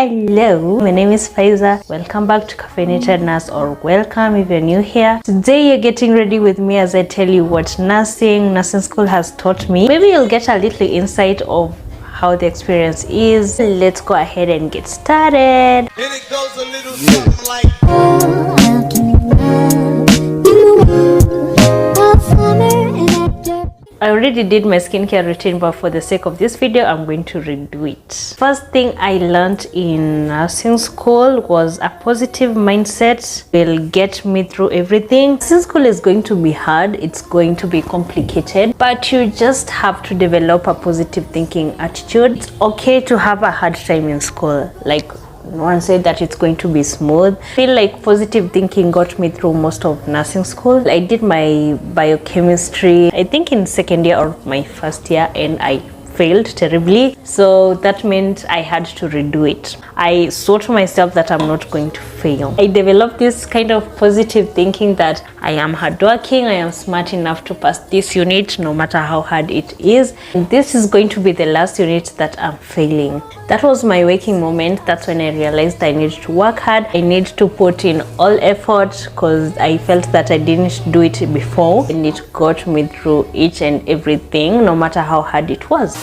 Hello, my name is Faiza. Welcome back to Caffeinated Nurse, or welcome if you're new here. Today you're getting ready with me as I tell you what nursing school has taught me. Maybe you'll get a little insight of how the experience is. Let's go ahead and get started. And it goes a little something like I already did my skincare routine, but for the sake of this video, I'm going to redo it. First thing I learned in nursing school was a positive mindset will get me through everything. Nursing school is going to be hard, it's going to be complicated, but you just have to develop a positive thinking attitude. It's okay to have a hard time in school. Like, no one said that it's going to be smooth. I feel like positive thinking got me through most of nursing school. I did my biochemistry, I think in second year or my first year, and I failed terribly. So that meant I had to redo it. I swore to myself that I'm not going to fail. I developed this kind of positive thinking that I am hardworking, I am smart enough to pass this unit no matter how hard it is. And this is going to be the last unit that I'm failing. That was my waking moment. That's when I realized I need to work hard. I need to put in all effort because I felt that I didn't do it before, and it got me through each and everything, no matter how hard it was.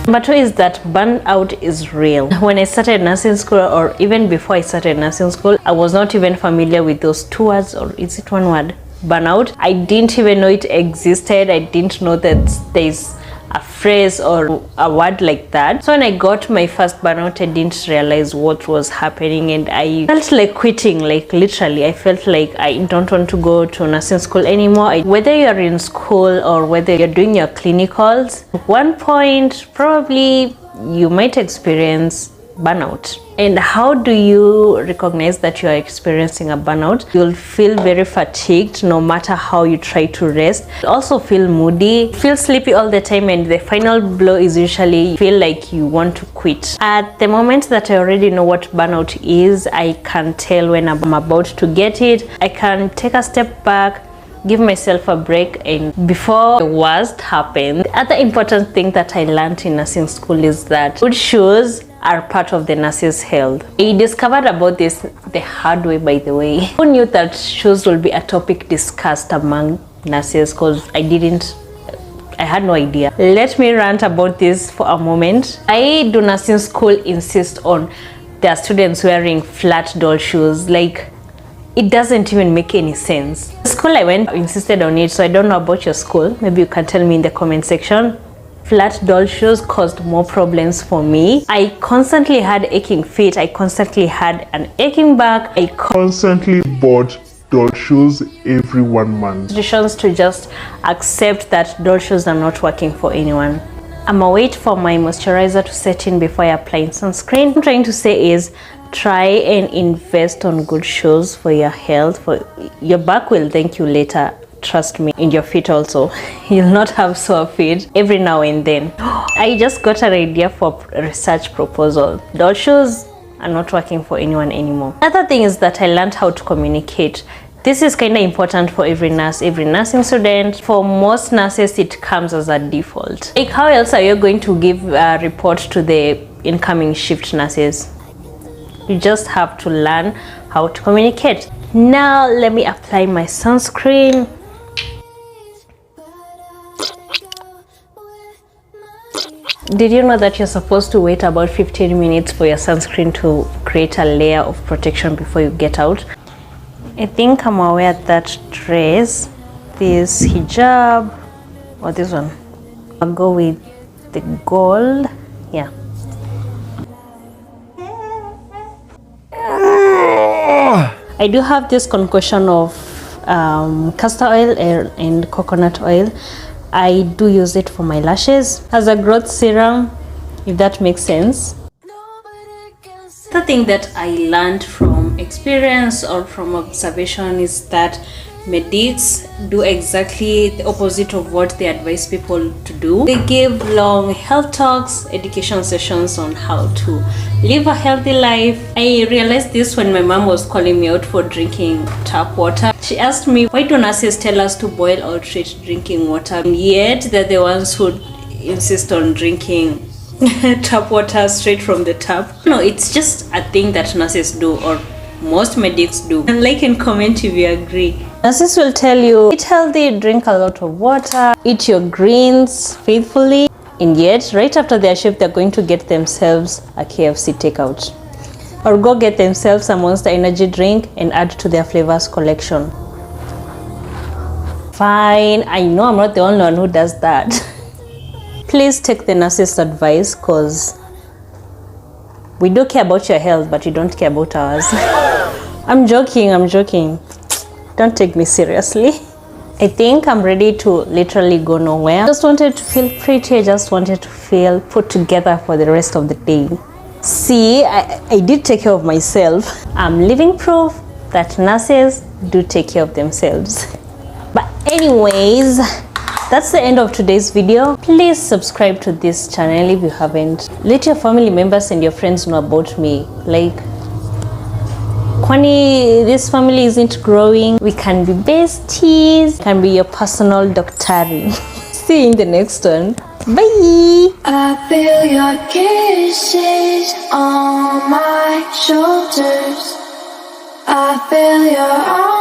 Number two is that burnout is real. When I started nursing school, or even before I started nursing school, I was not even familiar with those two words, or is it one word? Burnout. I didn't even know it existed. I didn't know that there's a phrase or a word like that. So when I got my first burnout, I didn't realize what was happening, and I felt like quitting. Like literally, I felt like I don't want to go to nursing school anymore. Whether you're in school or whether you're doing your clinicals, at one point probably you might experience burnout. And how do you recognize that you are experiencing a burnout? You'll feel very fatigued no matter how you try to rest. You'll also feel moody, feel sleepy all the time, and the final blow is usually you feel like you want to quit. At the moment that I already know what burnout is, I can tell when I'm about to get it. I can take a step back, give myself a break, and before the worst happens. The other important thing that I learned in nursing school is that good shoes are part of the nurse's health. I discovered about this the hard way, by the way. Who knew that shoes will be a topic discussed among nurses? Because I had no idea. Let me rant about this for a moment. I do nursing school insist on their students wearing flat doll shoes. Like, it doesn't even make any sense. The school I went insisted on it, so I don't know about your school. Maybe you can tell me in the comment section. Flat doll shoes caused more problems for me. I constantly had aching feet. I constantly had an aching back. I constantly bought doll shoes every 1 month. Solutions to just accept that doll shoes are not working for anyone. I'm gonna wait for my moisturizer to set in before I apply sunscreen. What I'm trying to say is try and invest on good shoes for your health. For your back will thank you later. Trust me, and your feet also. You'll not have sore feet every now and then. I just got an idea for a research proposal. Doll shoes are not working for anyone anymore. Another thing is that I learned how to communicate. This is kind of important for every nurse, every nursing student. For most nurses, it comes as a default. Like, how else are you going to give a report to the incoming shift nurses? You just have to learn how to communicate. Now, let me apply my sunscreen. Did you know that you're supposed to wait about 15 minutes for your sunscreen to create a layer of protection before you get out? I think I'm gonna wear that dress, this hijab, or this one. I'll go with the gold. Yeah. I do have this concoction of castor oil and coconut oil. I do use it for my lashes as a growth serum, if that makes sense. The thing that I learned from experience or from observation is that medics do exactly the opposite of what they advise people to do. They give long health talks, education sessions on how to live a healthy life. I realized this when my mom was calling me out for drinking tap water. She asked me, why do nurses tell us to boil or treat drinking water? And yet they're the ones who insist on drinking tap water straight from the tap. No, it's just a thing that nurses do, or most medics do. And like and comment if you agree. Nurses will tell you, eat healthy, drink a lot of water, eat your greens faithfully, and yet right after their shift they're going to get themselves a KFC takeout, or go get themselves a Monster energy drink and add to their flavors collection. Fine, I know I'm not the only one who does that. Please take the nurse's advice, because we do care about your health, but you don't care about ours. I'm joking. Don't take me seriously. I think I'm ready to literally go nowhere. I just wanted to feel pretty. I just wanted to feel put together for the rest of the day. See, I did take care of myself. I'm living proof that nurses do take care of themselves. But anyways, that's the end of today's video. Please subscribe to this channel if you haven't. Let your family members and your friends know about me. Like, Kwani, this family isn't growing. We can be besties. Can be your personal doctor. See you in the next one. Bye. I feel your kisses on my shoulders. I feel your arms